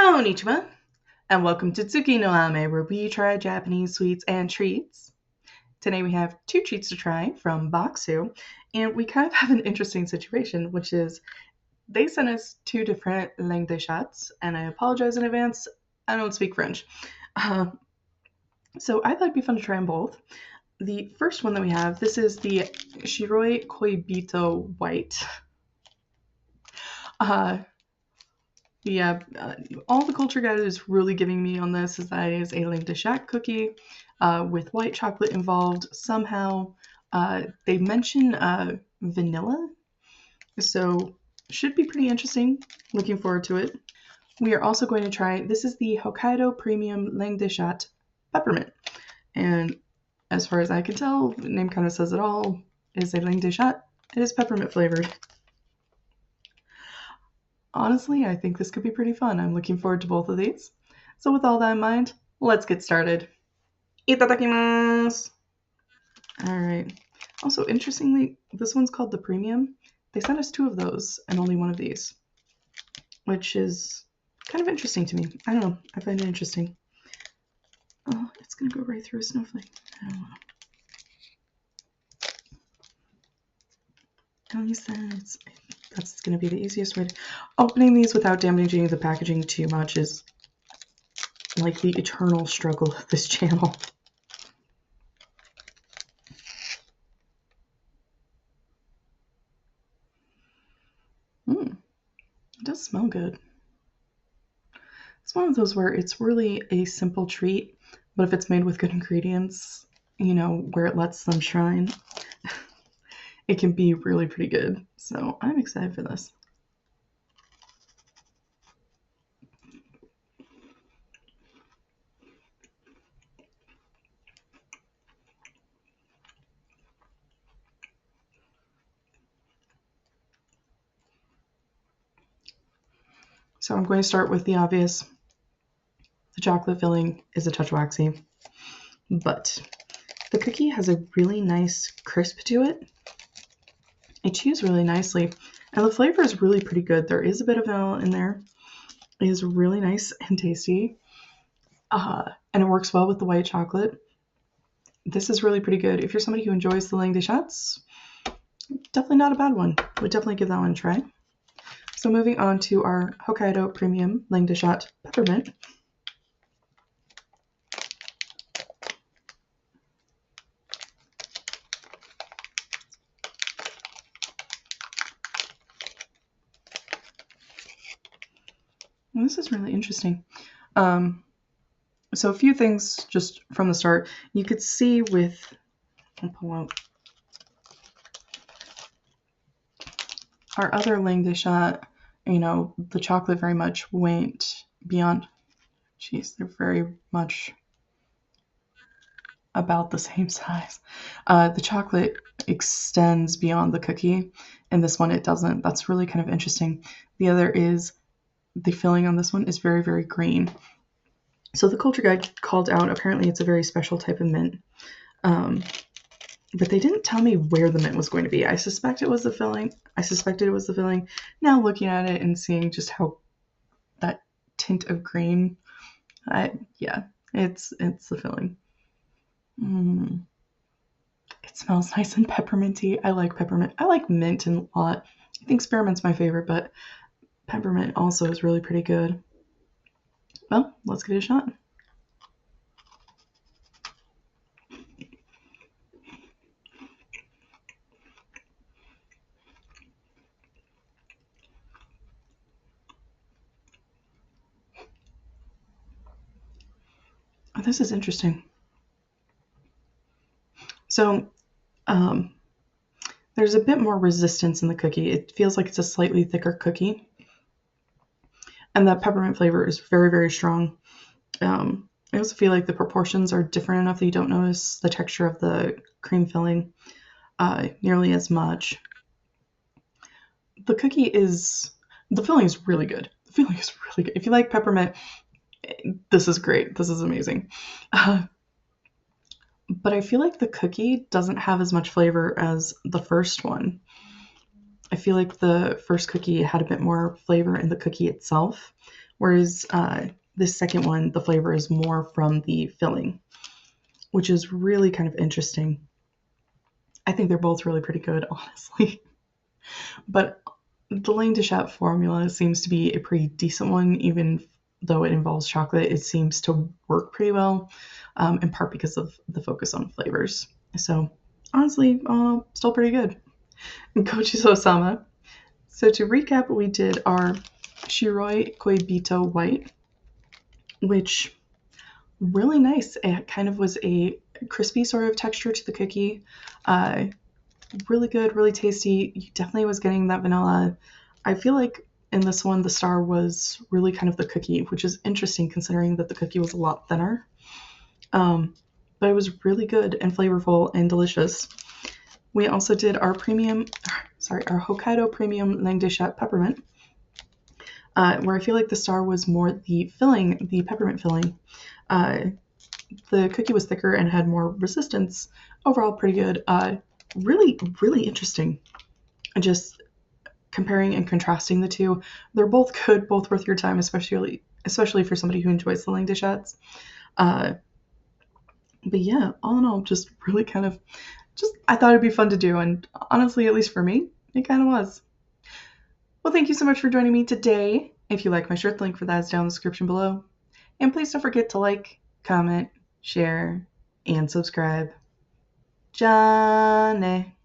Konnichiwa, and welcome to Tsuki no Ame, where we try Japanese sweets and treats. Today we have two treats to try from Baksu, and we kind of have an interesting situation, which is they sent us two different langue shots, and I apologize in advance, I don't speak French. Uh, so I thought it'd be fun to try them both. The first one that we have, this is the Shiroi Koibito White. Yeah, all the culture guide is really giving me on this is that it is a Langue cookie with white chocolate involved somehow. They mention vanilla, so should be pretty interesting. Looking forward to it. We are also going to try, this is the Hokkaido Premium Langue Peppermint. And as far as I can tell, the name kind of says it all. It is a Langue It is peppermint flavored. Honestly, I think this could be pretty fun. I'm looking forward to both of these. So with all that in mind, let's get started. Itadakimasu! Alright. Also, interestingly, this one's called the Premium. They sent us two of those and only one of these, which is kind of interesting to me. I don't know. I find it interesting. Oh, it's going to go right through a snowflake. I don't know. At least then that's going to be the easiest way to... Opening these without damaging the packaging too much is like the eternal struggle of this channel. It does smell good. It's one of those where it's really a simple treat, but if it's made with good ingredients, you know, where it lets them shine, it can be really pretty good. So I'm excited for this. So I'm going to start with the obvious. The chocolate filling is a touch waxy, but the cookie has a really nice crisp to it. It chews really nicely, and the flavor is really pretty good. There is a bit of vanilla in there. It is really nice and tasty, and it works well with the white chocolate. This is really pretty good. If you're somebody who enjoys the langue shots, definitely not a bad one. Would definitely give that one a try. So moving on to our Hokkaido Premium Langue Peppermint. And this is really interesting. So a few things just from the start. You could see with, I'll pull out our other langue shot, you know, the chocolate very much went beyond. Jeez, they're very much about the same size. The chocolate extends beyond the cookie, and this one it doesn't. That's really kind of interesting. The other is the filling on this one is very, very green. So the culture guide called out, apparently it's a very special type of mint. But they didn't tell me where the mint was going to be. I suspect it was the filling. I suspected it was the filling. Now looking at it and seeing just how that tint of green, yeah, it's the filling. It smells nice and pepperminty. I like peppermint. I like mint a lot. I think spearmint's my favorite, but peppermint also is really pretty good. Well, let's give it a shot. Oh, this is interesting. So, there's a bit more resistance in the cookie. It feels like it's a slightly thicker cookie. And that peppermint flavor is very, very strong. I also feel like the proportions are different enough that you don't notice the texture of the cream filling nearly as much. The filling is really good. The filling is really good. If you like peppermint, this is great. This is amazing. But I feel like the cookie doesn't have as much flavor as the first one. I feel like the first cookie had a bit more flavor in the cookie itself, whereas this second one, the flavor is more from the filling, which is really kind of interesting. I think they're both really pretty good, honestly. But the Langue formula seems to be a pretty decent one, even though it involves chocolate. It seems to work pretty well, in part because of the focus on flavors. So honestly, still pretty good. Gochiso-sama. So to recap, we did our Shiroi Koibito White, which really nice. It kind of was a crispy sort of texture to the cookie. Really good, really tasty. You definitely was getting that vanilla. I feel like in this one, the star was really kind of the cookie, which is interesting considering that the cookie was a lot thinner. But it was really good and flavorful and delicious. We also did our our Hokkaido premium Langue Peppermint, where I feel like the star was more the filling, the peppermint filling. The cookie was thicker and had more resistance. Overall, pretty good. Really, really interesting. Just comparing and contrasting the two, they're both good, both worth your time, especially for somebody who enjoys the Langue shots. But yeah, all in all, just really kind of I thought it'd be fun to do, and honestly, at least for me, it kind of was. Well, thank you so much for joining me today. If you like my shirt, the link for that is down in the description below. And please don't forget to like, comment, share, and subscribe. Johnny.